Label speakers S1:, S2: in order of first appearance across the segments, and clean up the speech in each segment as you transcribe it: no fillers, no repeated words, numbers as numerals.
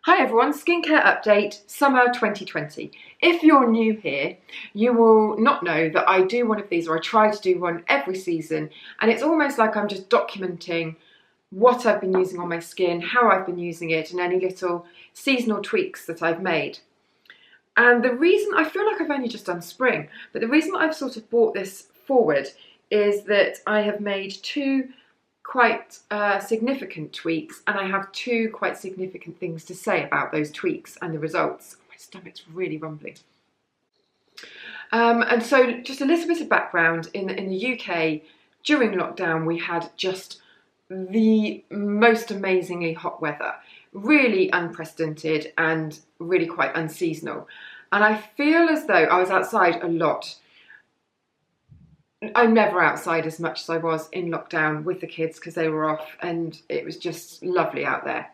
S1: Hi everyone, skincare update, summer 2020. If you're new here, you will not know that I do one of these, or I try to do one every season, and it's almost like I'm just documenting what I've been using on my skin, how I've been using it, and any little seasonal tweaks that I've made. And the reason, I feel like I've only just done spring, but the reason I've sort of brought this forward is that I have made two quite significant tweaks, and I have two quite significant things to say about those tweaks and the results. My stomach's really rumbling. And so just a little bit of background, in the UK during lockdown we had just the most amazingly hot weather, really unprecedented and really quite unseasonal, and I feel as though I was outside a lot. I'm never outside as much as I was in lockdown with the kids because they were off, and it was just lovely out there.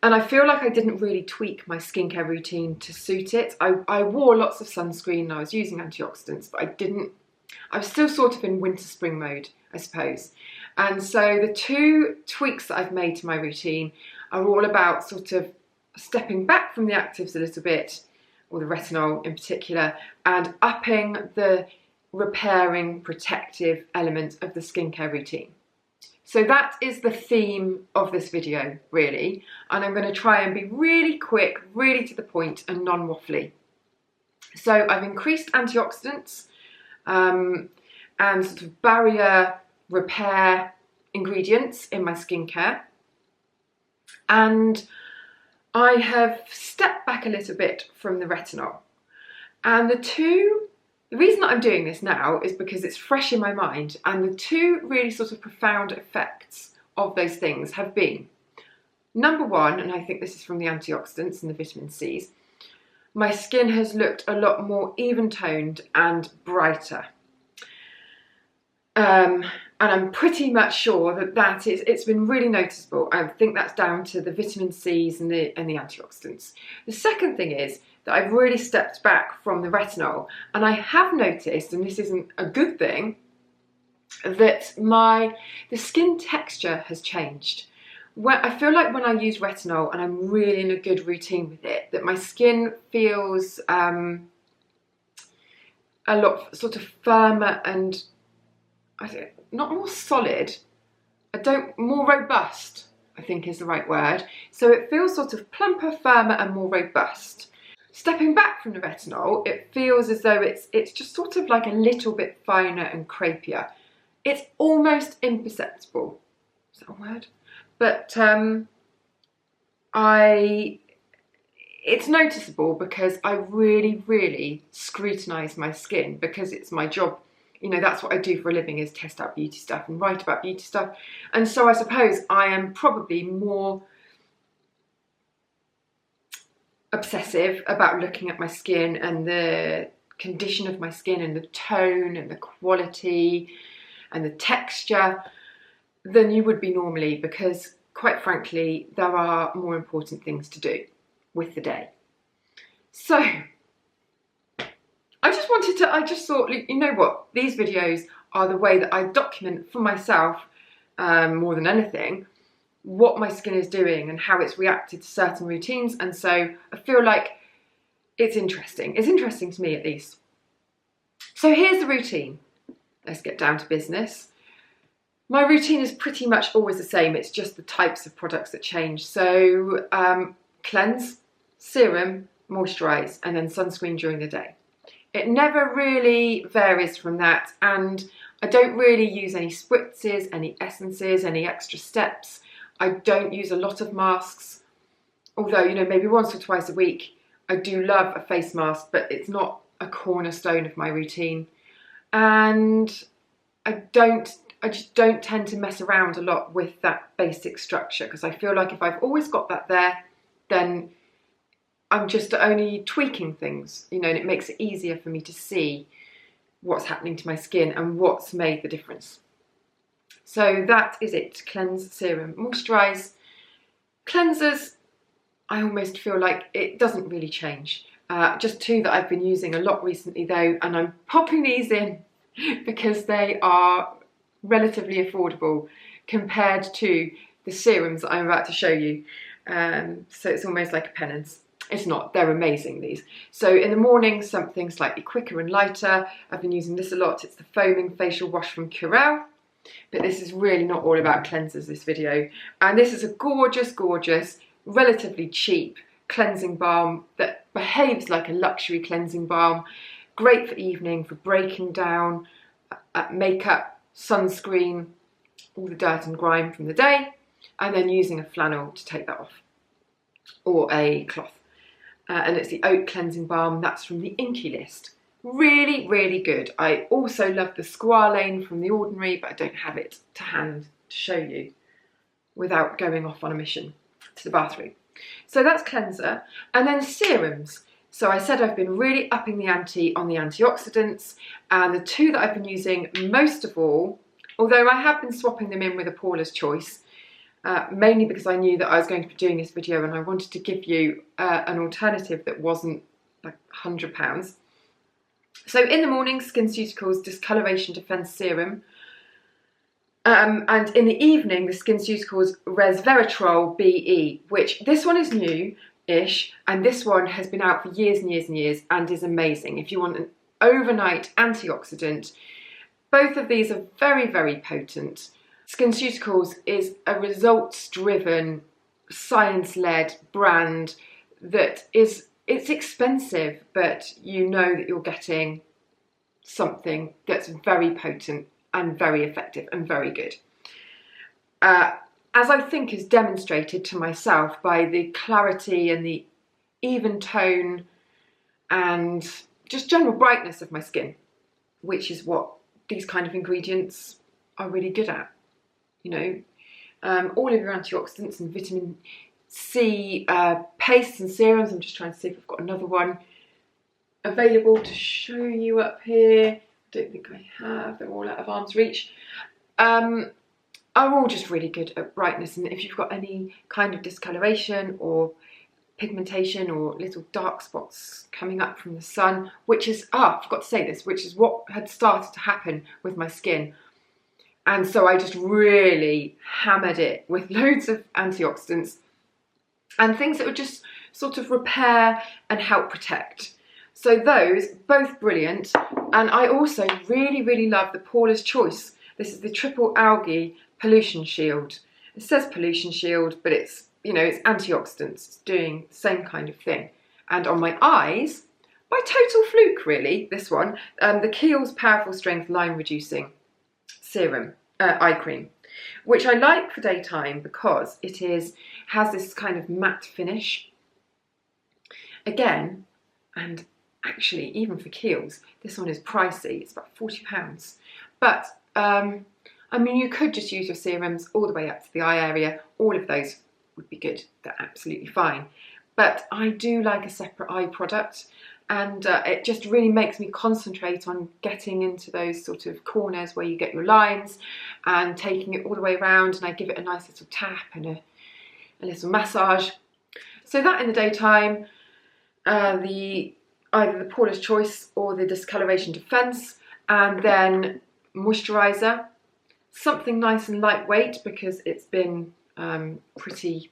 S1: And I feel like I didn't really tweak my skincare routine to suit it. I wore lots of sunscreen and I was using antioxidants, but I was still sort of in winter spring mode, I suppose. And so the two tweaks that I've made to my routine are all about sort of stepping back from the actives a little bit, or the retinol in particular, and upping the repairing, protective element of the skincare routine. So that is the theme of this video, really, and I'm going to try and be really quick, really to the point, and non-waffly. So I've increased antioxidants and sort of barrier repair ingredients in my skincare, and I have stepped back a little bit from the retinol. And the reason that I'm doing this now is because it's fresh in my mind, and the two really sort of profound effects of those things have been, number one, and I think this is from the antioxidants and the vitamin C's, my skin has looked a lot more even-toned and brighter. And I'm pretty much sure that it's been really noticeable. I think that's down to the vitamin C's and the antioxidants. The second thing is that I've really stepped back from the retinol, and I have noticed, and this isn't a good thing, that the skin texture has changed. I feel like when I use retinol and I'm really in a good routine with it, that my skin feels a lot sort of firmer and not more solid, more robust, I think is the right word. So it feels sort of plumper, firmer and more robust. Stepping back from the retinol, it feels as though it's just sort of like a little bit finer and crepier. It's almost imperceptible. Is that a word? But it's noticeable because I really, really scrutinise my skin, because it's my job. You know, that's what I do for a living, is test out beauty stuff and write about beauty stuff. And so I suppose I am probably more obsessive about looking at my skin and the condition of my skin and the tone and the quality and the texture than you would be normally, because quite frankly there are more important things to do with the day. So I just thought, you know what, these videos are the way that I document for myself, more than anything, what my skin is doing and how it's reacted to certain routines. And so I feel like it's interesting. It's interesting to me, at least. So here's the routine. Let's get down to business. My routine is pretty much always the same. It's just the types of products that change. So cleanse, serum, moisturise, and then sunscreen during the day. It never really varies from that, and I don't really use any spritzes, any essences, any extra steps. I don't use a lot of masks, although, you know, maybe once or twice a week I do love a face mask, but it's not a cornerstone of my routine. And I just don't tend to mess around a lot with that basic structure, because I feel like if I've always got that there, then I'm just only tweaking things, you know, and it makes it easier for me to see what's happening to my skin and what's made the difference. So that is it: cleanse, serum, moisturise. Cleansers, I almost feel like it doesn't really change. Just two that I've been using a lot recently though, and I'm popping these in because they are relatively affordable compared to the serums that I'm about to show you. So it's almost like a penance. It's not, they're amazing, these. So in the morning, something slightly quicker and lighter. I've been using this a lot. It's the Foaming Facial Wash from Curel. But this is really not all about cleansers, this video. And this is a gorgeous, gorgeous, relatively cheap cleansing balm that behaves like a luxury cleansing balm. Great for evening, for breaking down makeup, sunscreen, all the dirt and grime from the day, and then using a flannel to take that off, or a cloth. And it's the Oat Cleansing Balm. That's from the Inky list. Really, really good. I also love the Squalane from The Ordinary, but I don't have it to hand to show you without going off on a mission to the bathroom. So that's cleanser. And then serums. So I said I've been really upping the ante on the antioxidants, and the two that I've been using most of all, although I have been swapping them in with a Paula's Choice, mainly because I knew that I was going to be doing this video and I wanted to give you an alternative that wasn't like £100. So in the morning, SkinCeuticals Discoloration Defense Serum. And in the evening, the SkinCeuticals Resveratrol BE, which this one is new-ish, and this one has been out for years and years and years and is amazing. If you want an overnight antioxidant, both of these are very, very potent. SkinCeuticals is a results-driven, science-led brand that is, it's expensive, but you know that you're getting something that's very potent and very effective and very good. As I think is demonstrated to myself by the clarity and the even tone and just general brightness of my skin, which is what these kind of ingredients are really good at. You know, all of your antioxidants and vitamin C pastes and serums. I'm just trying to see if I've got another one available to show you up here. I don't think I have, they're all out of arm's reach. Are all just really good at brightness, and if you've got any kind of discoloration or pigmentation or little dark spots coming up from the sun, which is, I forgot to say this, which is what had started to happen with my skin. And so I just really hammered it with loads of antioxidants and things that would just sort of repair and help protect. So those, both brilliant. And I also really, really love the Paula's Choice. This is the Triple Algae Pollution Shield. It says Pollution Shield, but it's, you know, it's antioxidants. It's doing the same kind of thing. And on my eyes, by total fluke really, this one, the Kiehl's Powerful Strength Line Reducing Serum, eye cream, which I like for daytime because it has this kind of matte finish. Again, and actually even for Kiehl's, this one is pricey, it's about £40. But, I mean, you could just use your serums all the way up to the eye area. All of those would be good, they're absolutely fine. But I do like a separate eye product, and it just really makes me concentrate on getting into those sort of corners where you get your lines and taking it all the way around, and I give it a nice little tap and a little massage. So that in the daytime, either the Paula's Choice or the Discoloration Defense, and then moisturiser, something nice and lightweight because it's been pretty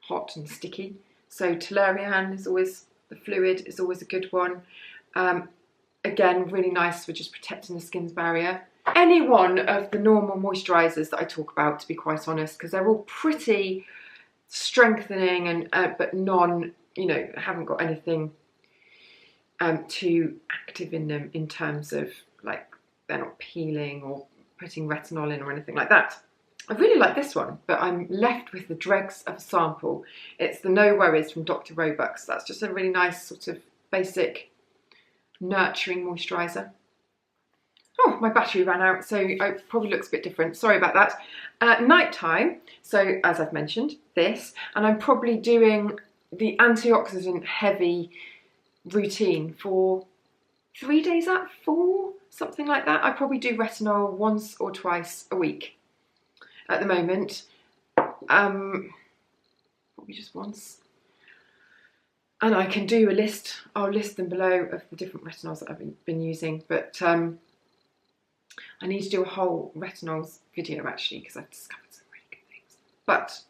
S1: hot and sticky. So Toleriane is always, the fluid is always a good one. Again, really nice for just protecting the skin's barrier. Any one of the normal moisturisers that I talk about, to be quite honest, because they're all pretty strengthening and but non, you know, haven't got anything too active in them in terms of like they're not peeling or putting retinol in or anything like that. I really like this one, but I'm left with the dregs of a sample. It's the No Worries from Dr. Roebuck's. That's just a really nice sort of basic nurturing moisturiser. Oh, my battery ran out, so it probably looks a bit different. Sorry about that. Nighttime, so as I've mentioned, this, and I'm probably doing the antioxidant heavy routine for 3 days out of 4, something like that. I probably do retinol once or twice a week at the moment, probably just once. And I can do a list, I'll list them below, of the different retinols that I've been using, but I need to do a whole retinols video actually, because I've discovered some really good things, but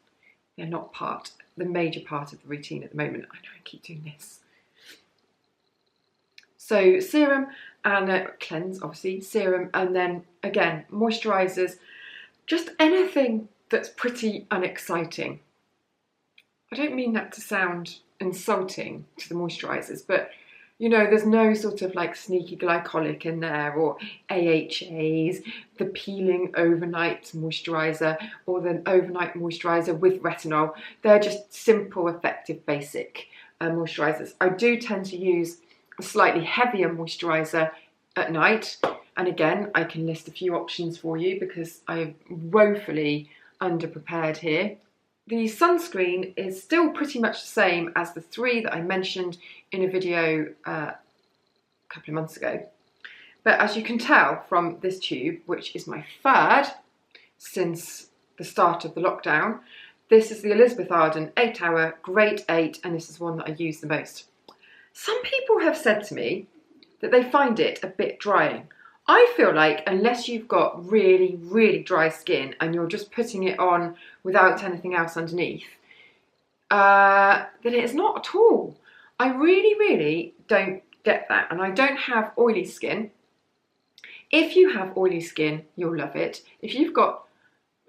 S1: they're not part the major part of the routine at the moment. I know I keep doing this. So serum and cleanse, obviously, serum, and then again, moisturizers, just anything that's pretty unexciting. I don't mean that to sound insulting to the moisturizers, but you know, there's no sort of like sneaky glycolic in there, or AHAs, the peeling overnight moisturizer, or the overnight moisturizer with retinol. They're just simple, effective, basic moisturizers. I do tend to use a slightly heavier moisturizer at night. And again, I can list a few options for you because I'm woefully underprepared here. The sunscreen is still pretty much the same as the 3 that I mentioned in a video a couple of months ago. But as you can tell from this tube, which is my 3rd since the start of the lockdown, this is the Elizabeth Arden 8 Hour Grade 8, and this is one that I use the most. Some people have said to me that they find it a bit drying. I feel like unless you've got really, really dry skin and you're just putting it on without anything else underneath, then it's not at all. I really, really don't get that. And I don't have oily skin. If you have oily skin, you'll love it. If you've got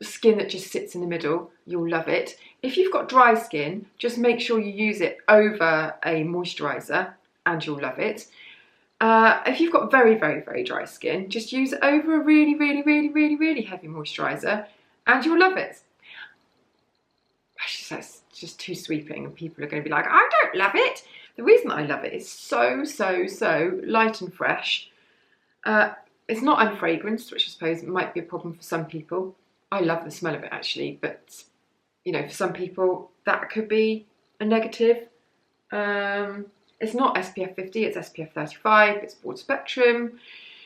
S1: skin that just sits in the middle, you'll love it. If you've got dry skin, just make sure you use it over a moisturiser and you'll love it. If you've got very, very, very dry skin, just use it over a really, really, really, really, really heavy moisturiser and you'll love it. That's just too sweeping and people are going to be like, I don't love it. The reason I love it is so, so, so light and fresh. It's not unfragranced, which I suppose might be a problem for some people. I love the smell of it actually, but you know, for some people that could be a negative. It's not SPF 50, it's SPF 35, it's broad spectrum.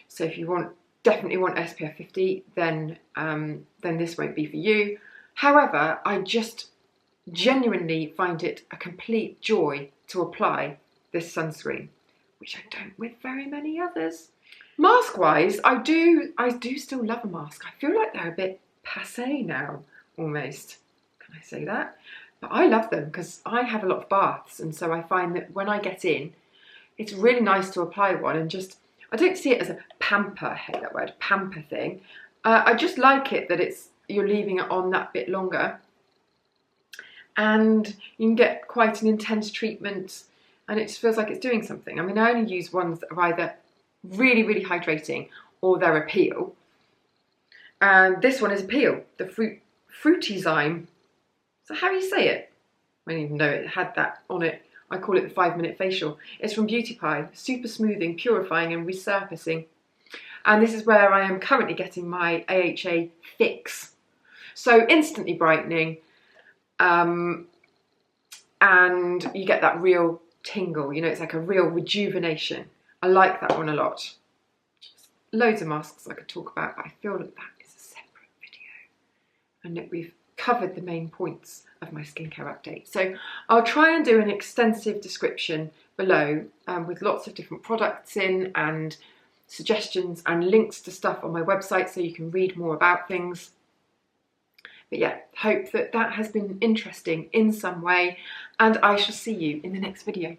S1: So if you definitely want SPF 50, then this won't be for you. However, I just genuinely find it a complete joy to apply this sunscreen, which I don't with very many others. Mask-wise, I do still love a mask. I feel like they're a bit passé now, almost. Can I say that? But I love them because I have a lot of baths, and so I find that when I get in, it's really nice to apply one and just, I don't see it as a pamper, I hate that word, pamper thing. I just like it that you're leaving it on that bit longer, and you can get quite an intense treatment and it just feels like it's doing something. I mean, I only use ones that are either really, really hydrating or they're a peel. And this one is a peel, the fruity zyme. So how do you say it? I didn't even know it had that on it. I call it the 5-minute facial. It's from Beauty Pie, super smoothing, purifying and resurfacing. And this is where I am currently getting my AHA fix. So instantly brightening, and you get that real tingle, you know, it's like a real rejuvenation. I like that one a lot. Loads of masks I could talk about, but I feel that that is a separate video and that we've covered the main points of my skincare update. So I'll try and do an extensive description below with lots of different products in and suggestions and links to stuff on my website so you can read more about things. But yeah, hope that that has been interesting in some way, and I shall see you in the next video.